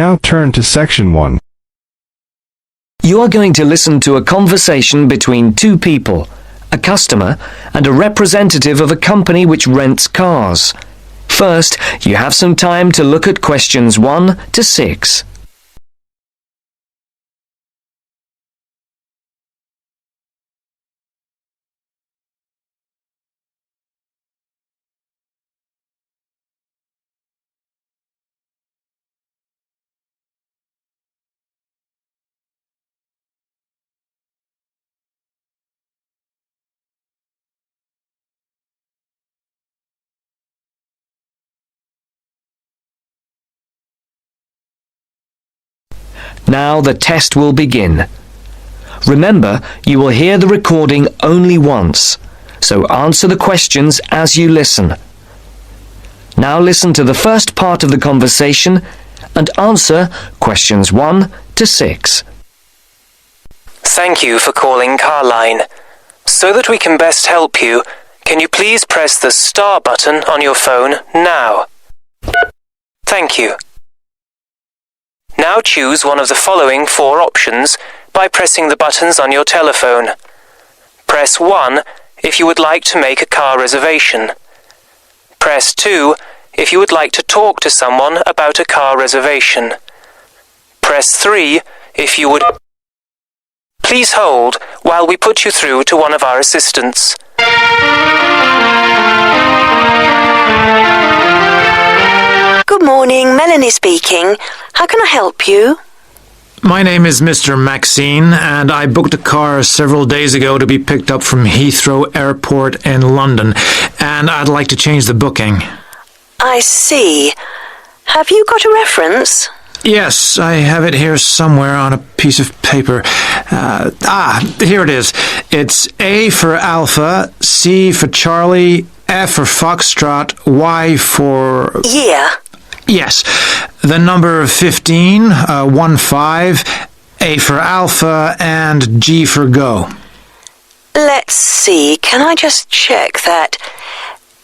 now turn to section 1. You are going to listen to a conversation between two people, a customer and a representative of a company which rents cars. First, you have some time to look at questions 1 to 6. Now the test will begin. Remember, you will hear the recording only once, so answer the questions as you listen. Now listen to the first part of the conversation and answer questions 1 to 6. Thank you for calling Carline. So that we can best help you, can you please press the star button on your phone now? Thank you. Now choose one of the following 4 options by pressing the buttons on your telephone. Press 1 if you would like to make a car reservation. Press 2 if you would like to talk to someone about a car reservation. Press 3 if you would... Please hold while we put you through to one of our assistants. Good morning, Melanie speaking. How can I help you? My name is Mr. Maxine, and I booked a car several days ago to be picked up from Heathrow Airport in London, and I'd like to change the booking. I see. Have you got a reference? Yes, I have it here somewhere on a piece of paper. Here it is. It's A for Alpha, C for Charlie, F for Foxtrot, Y for... Yeah. Yes, the number 15, 15, A for Alpha, and G for Go. Let's see, can I just check that?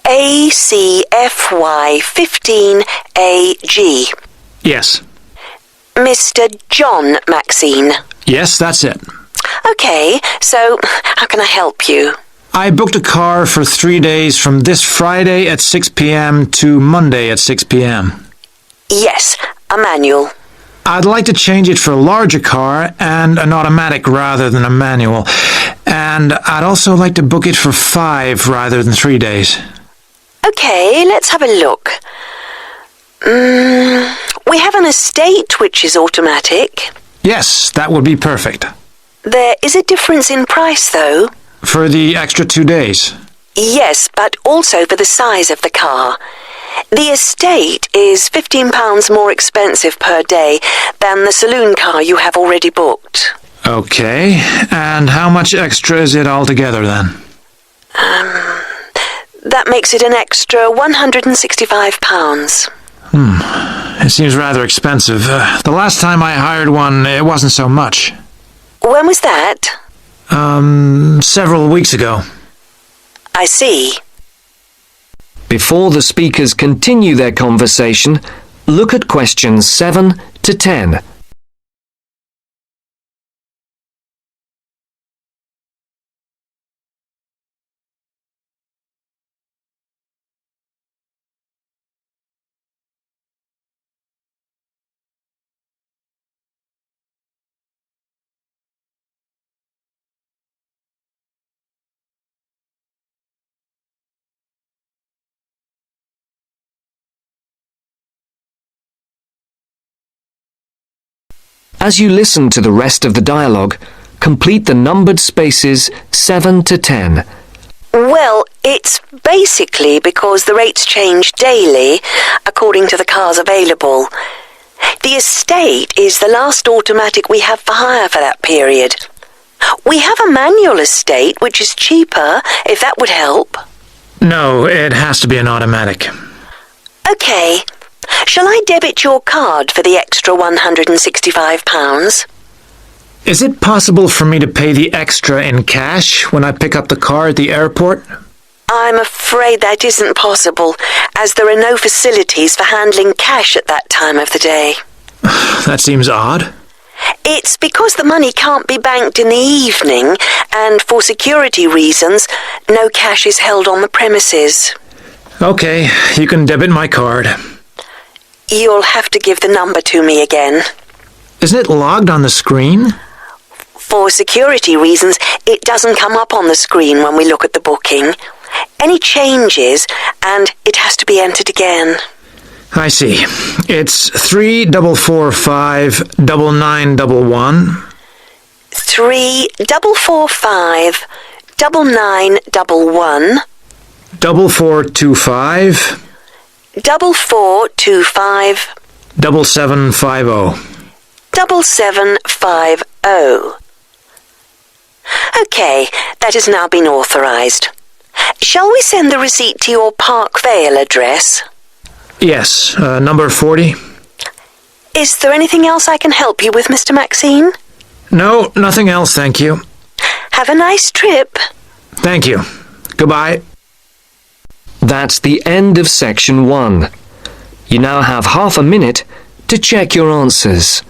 ACFY15AG. Yes. Mr. John Maxine. Yes, that's it. Okay, so how can I help you? I booked a car for 3 days from this Friday at 6 p.m. to Monday at 6 p.m. Yes, a manual. I'd like to change it for a larger car and an automatic rather than a manual. And I'd also like to book it for 5 rather than 3 days. Okay, let's have a look. We have an estate which is automatic. Yes, that would be perfect. There is a difference in price, though. For the extra 2 days? Yes, but also for the size of the car. The estate is £15 more expensive per day than the saloon car you have already booked. Okay, and how much extra is it altogether then? That makes it an extra £165. It seems rather expensive. The last time I hired one, it wasn't so much. When was that? Several weeks ago. I see. Before the speakers continue their conversation, look at questions 7 to 10. As you listen to the rest of the dialogue, complete the numbered spaces 7 to 10. Well, it's basically because the rates change daily according to the cars available. The estate is the last automatic we have for hire for that period. We have a manual estate which is cheaper, if that would help. No, it has to be an automatic. Okay. Shall I debit your card for the extra £165? Is it possible for me to pay the extra in cash when I pick up the car at the airport? I'm afraid that isn't possible, as there are no facilities for handling cash at that time of the day. That seems odd. It's because the money can't be banked in the evening, and for security reasons, no cash is held on the premises. Okay, you can debit my card. You'll have to give the number to me again. Isn't it logged on the screen? For security reasons, it doesn't come up on the screen when we look at the booking. Any changes, and it has to be entered again. I see. It's 34459911. 3445 9911 4425 4425 7750. 7750. OK, that has now been authorised. Shall we send the receipt to your Park Vale address? Yes, number 40. Is there anything else I can help you with, Mr. Maxine? No, nothing else, thank you. Have a nice trip. Thank you. Goodbye. That's the end of section 1. You now have half a minute to check your answers.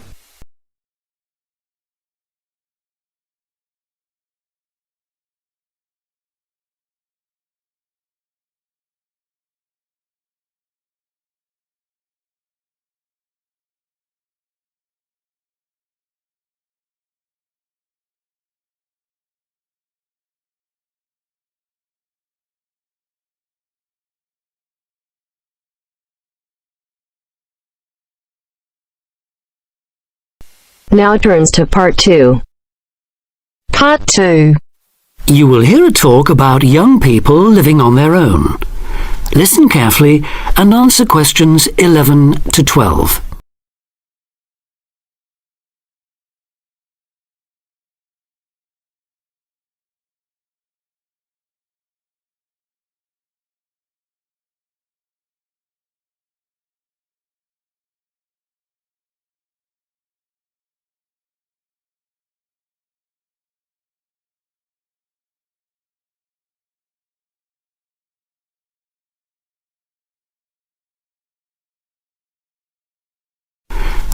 Now turns to Part 2. Part 2. You will hear a talk about young people living on their own. Listen carefully and answer questions 11 to 12.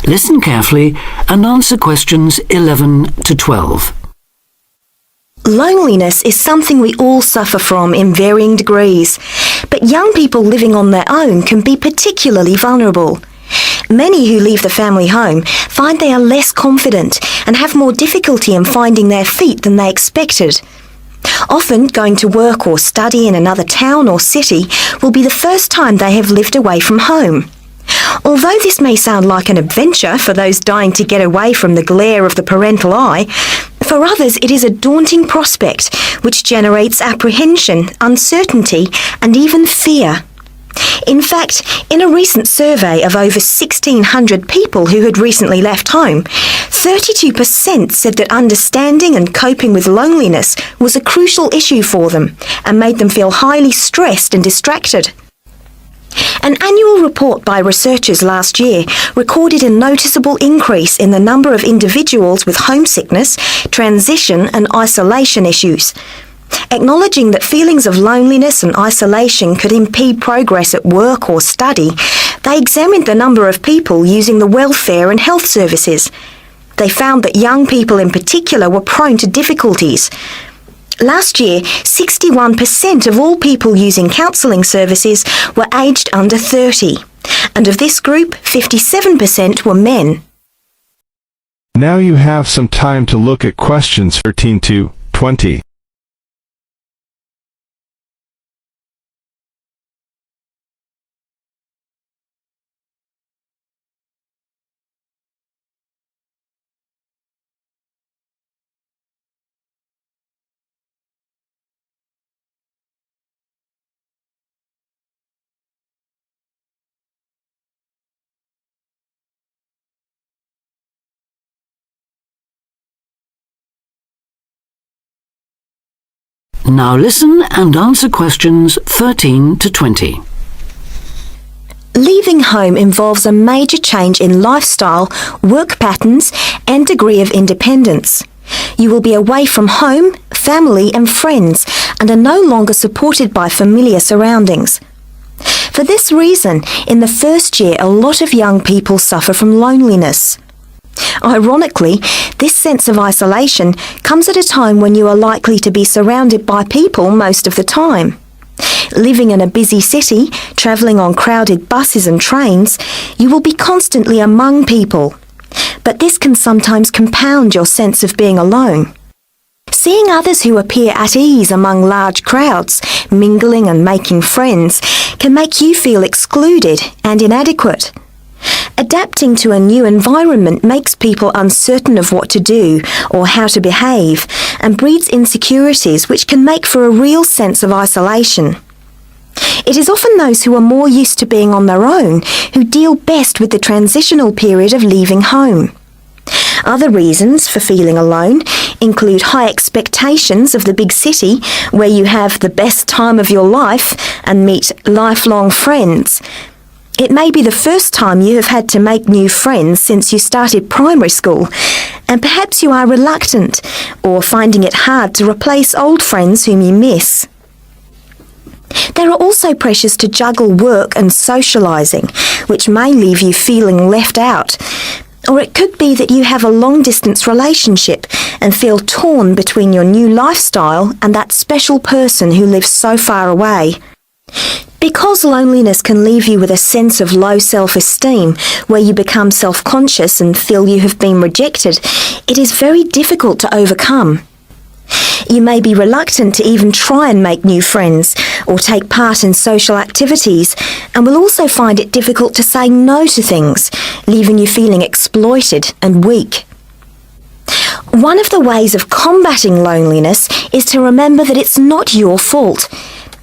Listen carefully and answer questions 11 to 12. Loneliness is something we all suffer from in varying degrees, but young people living on their own can be particularly vulnerable. Many who leave the family home find they are less confident and have more difficulty in finding their feet than they expected. Often, going to work or study in another town or city will be the first time they have lived away from home. Although this may sound like an adventure for those dying to get away from the glare of the parental eye, for others it is a daunting prospect which generates apprehension, uncertainty, and even fear. In fact, in a recent survey of over 1,600 people who had recently left home, 32% said that understanding and coping with loneliness was a crucial issue for them and made them feel highly stressed and distracted. An annual report by researchers last year recorded a noticeable increase in the number of individuals with homesickness, transition and isolation issues. Acknowledging that feelings of loneliness and isolation could impede progress at work or study, they examined the number of people using the welfare and health services. They found that young people in particular were prone to difficulties. Last year, 61% of all people using counselling services were aged under 30, and of this group, 57% were men. Now you have some time to look at questions 13 to 20. Now listen and answer questions 13 to 20. Leaving home involves a major change in lifestyle, work patterns, and degree of independence. You will be away from home, family and friends, and are no longer supported by familiar surroundings. For this reason, in the first year, a lot of young people suffer from loneliness. Ironically, this sense of isolation comes at a time when you are likely to be surrounded by people most of the time. Living in a busy city, travelling on crowded buses and trains, you will be constantly among people. But this can sometimes compound your sense of being alone. Seeing others who appear at ease among large crowds, mingling and making friends, can make you feel excluded and inadequate. Adapting to a new environment makes people uncertain of what to do or how to behave, and breeds insecurities which can make for a real sense of isolation. It is often those who are more used to being on their own who deal best with the transitional period of leaving home. Other reasons for feeling alone include high expectations of the big city, where you have the best time of your life and meet lifelong friends. It may be the first time you have had to make new friends since you started primary school, and perhaps you are reluctant or finding it hard to replace old friends whom you miss. There are also pressures to juggle work and socialising, which may leave you feeling left out. Or it could be that you have a long-distance relationship and feel torn between your new lifestyle and that special person who lives so far away. Because loneliness can leave you with a sense of low self-esteem, where you become self-conscious and feel you have been rejected, it is very difficult to overcome. You may be reluctant to even try and make new friends or take part in social activities, and will also find it difficult to say no to things, leaving you feeling exploited and weak. One of the ways of combating loneliness is to remember that it's not your fault,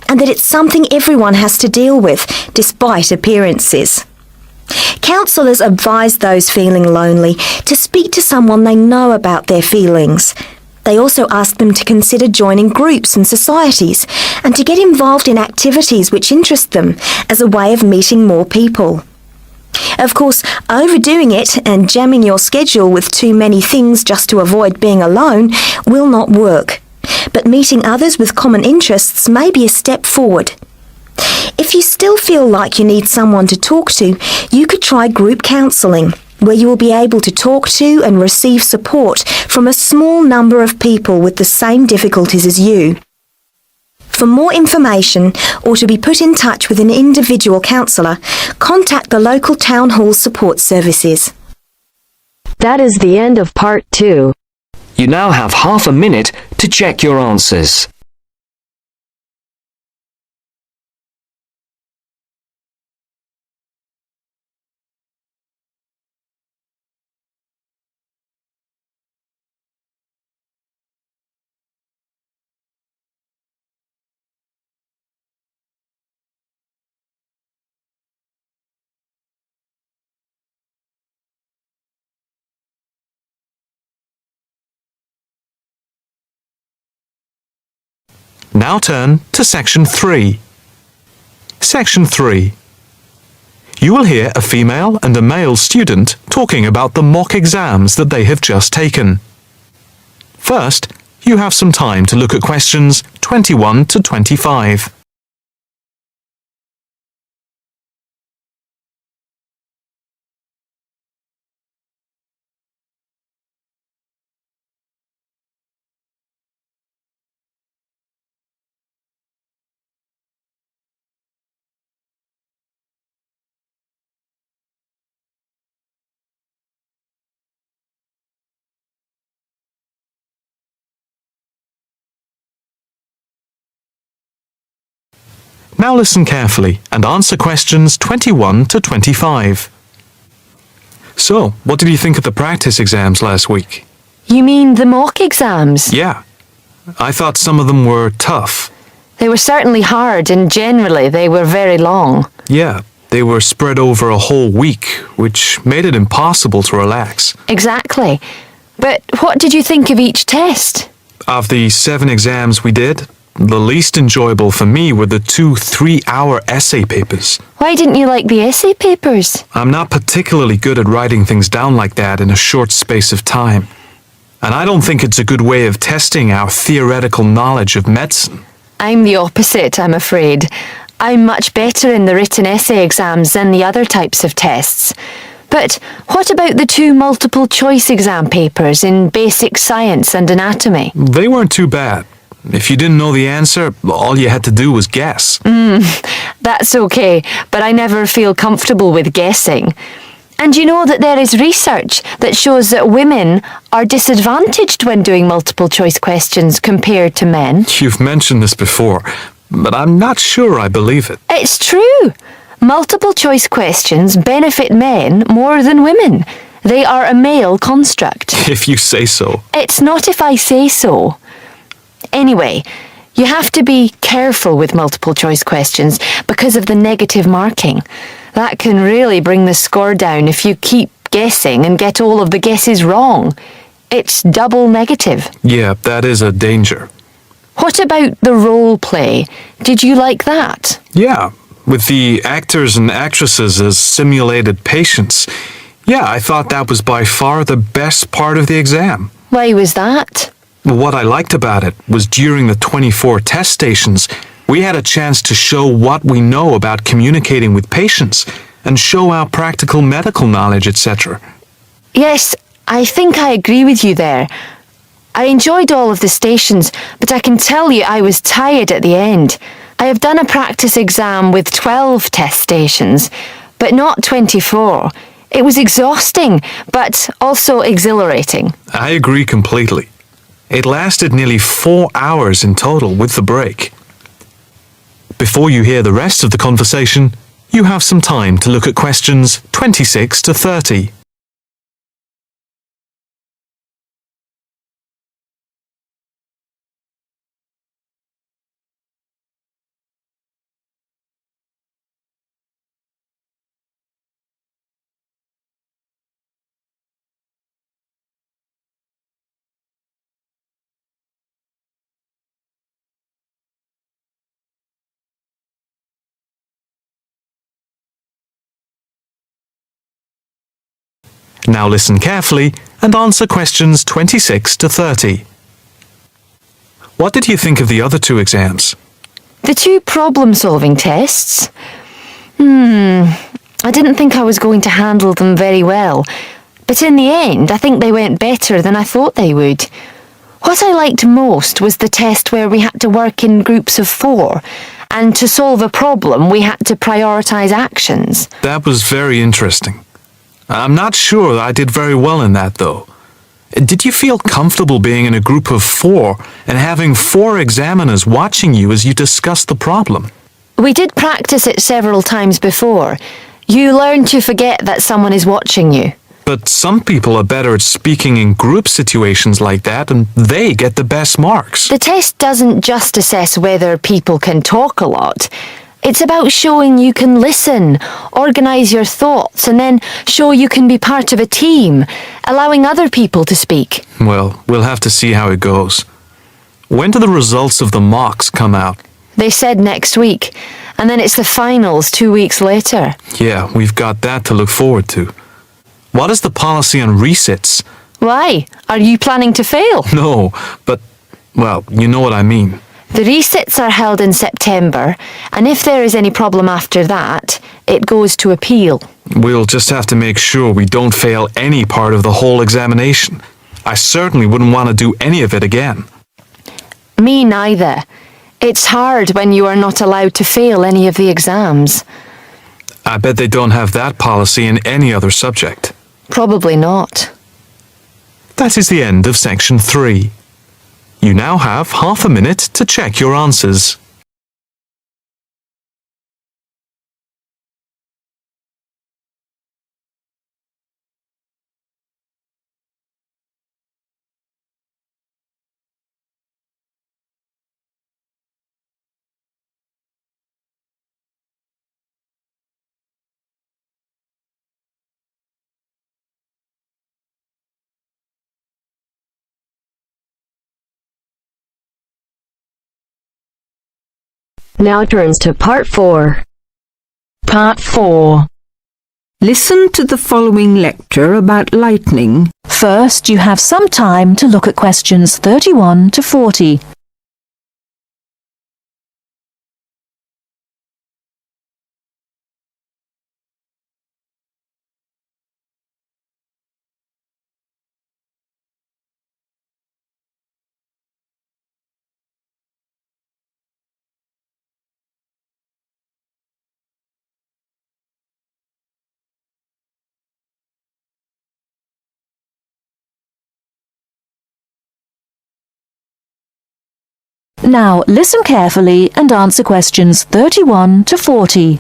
and that it's something everyone has to deal with, despite appearances. Counsellors advise those feeling lonely to speak to someone they know about their feelings. They also ask them to consider joining groups and societies, and to get involved in activities which interest them as a way of meeting more people. Of course, overdoing it and jamming your schedule with too many things just to avoid being alone will not work. But meeting others with common interests may be a step forward. If you still feel like you need someone to talk to, you could try group counselling, where you will be able to talk to and receive support from a small number of people with the same difficulties as you. For more information or to be put in touch with an individual counsellor, contact the local town hall support services. That is the end of part 2. You now have half a minute to check your answers. Now turn to Section 3. Section 3. You will hear a female and a male student talking about the mock exams that they have just taken. First, you have some time to look at questions 21 to 25. Now listen carefully and answer questions 21 to 25. So, what did you think of the practice exams last week? You mean the mock exams? Yeah. I thought some of them were tough. They were certainly hard, and generally they were very long. Yeah, they were spread over a whole week, which made it impossible to relax. Exactly. But what did you think of each test? Of the 7 exams we did, the least enjoyable for me were the 2 3-hour essay papers. Why didn't you like the essay papers? I'm not particularly good at writing things down like that in a short space of time. And I don't think it's a good way of testing our theoretical knowledge of medicine. I'm the opposite, I'm afraid. I'm much better in the written essay exams than the other types of tests. But what about the 2 multiple choice exam papers in basic science and anatomy? They weren't too bad. If you didn't know the answer, all you had to do was guess. That's okay, but I never feel comfortable with guessing. And you know that there is research that shows that women are disadvantaged when doing multiple choice questions compared to men. You've mentioned this before, but I'm not sure I believe it. It's true. Multiple choice questions benefit men more than women. They are a male construct. If you say so. It's not if I say so. Anyway, you have to be careful with multiple choice questions because of the negative marking. That can really bring the score down if you keep guessing and get all of the guesses wrong. It's double negative. Yeah, that is a danger. What about the role play? Did you like that? Yeah, with the actors and actresses as simulated patients. Yeah, I thought that was by far the best part of the exam. Why was that? What I liked about it was during the 24 test stations, we had a chance to show what we know about communicating with patients and show our practical medical knowledge, etc. Yes, I think I agree with you there. I enjoyed all of the stations, but I can tell you I was tired at the end. I have done a practice exam with 12 test stations, but not 24. It was exhausting, but also exhilarating. I agree completely. It lasted nearly 4 hours in total with the break. Before you hear the rest of the conversation, you have some time to look at questions 26 to 30. Now listen carefully and answer questions 26 to 30. What did you think of the other 2 exams? The 2 problem-solving tests? I didn't think I was going to handle them very well. But in the end, I think they went better than I thought they would. What I liked most was the test where we had to work in groups of 4, and to solve a problem, we had to prioritise actions. That was very interesting. I'm not sure I did very well in that, though. Did you feel comfortable being in a group of 4 and having 4 examiners watching you as you discussed the problem? We did practice it several times before. You learn to forget that someone is watching you. But some people are better at speaking in group situations like that, and they get the best marks. The test doesn't just assess whether people can talk a lot. It's about showing you can listen, organise your thoughts, and then show you can be part of a team, allowing other people to speak. Well, we'll have to see how it goes. When do the results of the mocks come out? They said next week, and then it's the finals 2 weeks later. Yeah, we've got that to look forward to. What is the policy on resits? Why? Are you planning to fail? No, but, well, you know what I mean. The resits are held in September, and if there is any problem after that, it goes to appeal. We'll just have to make sure we don't fail any part of the whole examination. I certainly wouldn't want to do any of it again. Me neither. It's hard when you are not allowed to fail any of the exams. I bet they don't have that policy in any other subject. Probably not. That is the end of section 3. You now have half a minute to check your answers. Now turns to Part 4. Part 4. Listen to the following lecture about lightning. First, you have some time to look at questions 31 to 40. Now listen carefully and answer questions 31 to 40.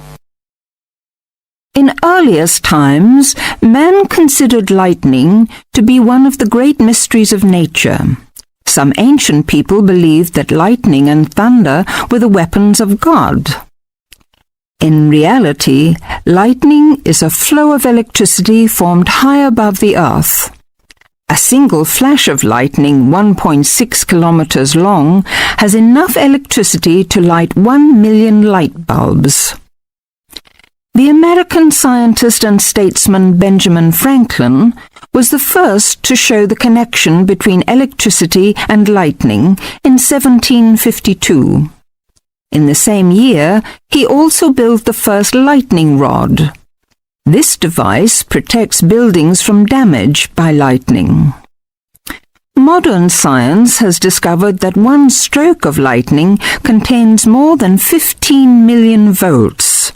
In earliest times, man considered lightning to be one of the great mysteries of nature. Some ancient people believed that lightning and thunder were the weapons of God. In reality, lightning is a flow of electricity formed high above the earth. A single flash of lightning 1.6 kilometers long has enough electricity to light 1 million light bulbs. The American scientist and statesman Benjamin Franklin was the first to show the connection between electricity and lightning in 1752. In the same year, he also built the first lightning rod. This device protects buildings from damage by lightning. Modern science has discovered that one stroke of lightning contains more than 15 million volts.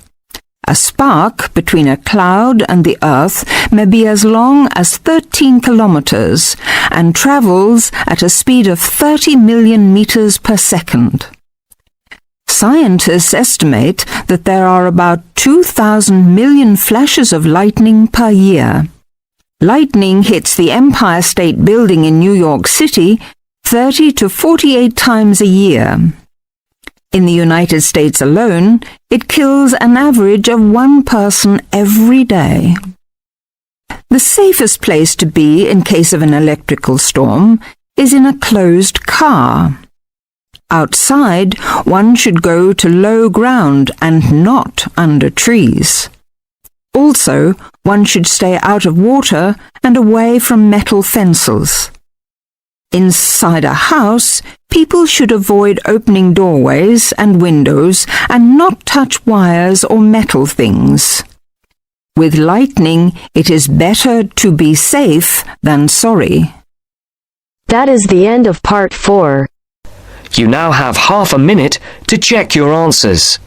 A spark between a cloud and the earth may be as long as 13 kilometers and travels at a speed of 30 million meters per second. Scientists estimate that there are about 2,000 million flashes of lightning per year. Lightning hits the Empire State Building in New York City 30 to 48 times a year. In the United States alone, it kills an average of 1 person every day. The safest place to be in case of an electrical storm is in a closed car. Outside, one should go to low ground and not under trees. Also, one should stay out of water and away from metal fences. Inside a house, people should avoid opening doorways and windows and not touch wires or metal things. With lightning, it is better to be safe than sorry. That is the end of part 4. You now have half a minute to check your answers.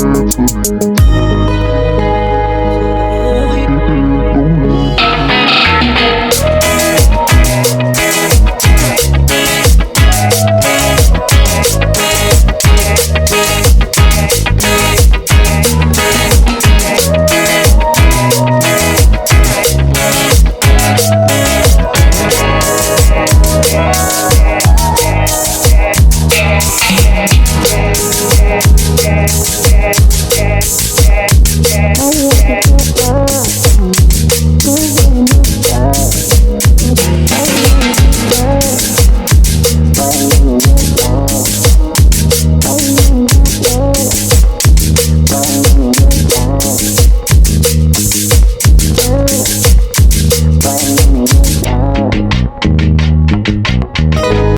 Give it to me.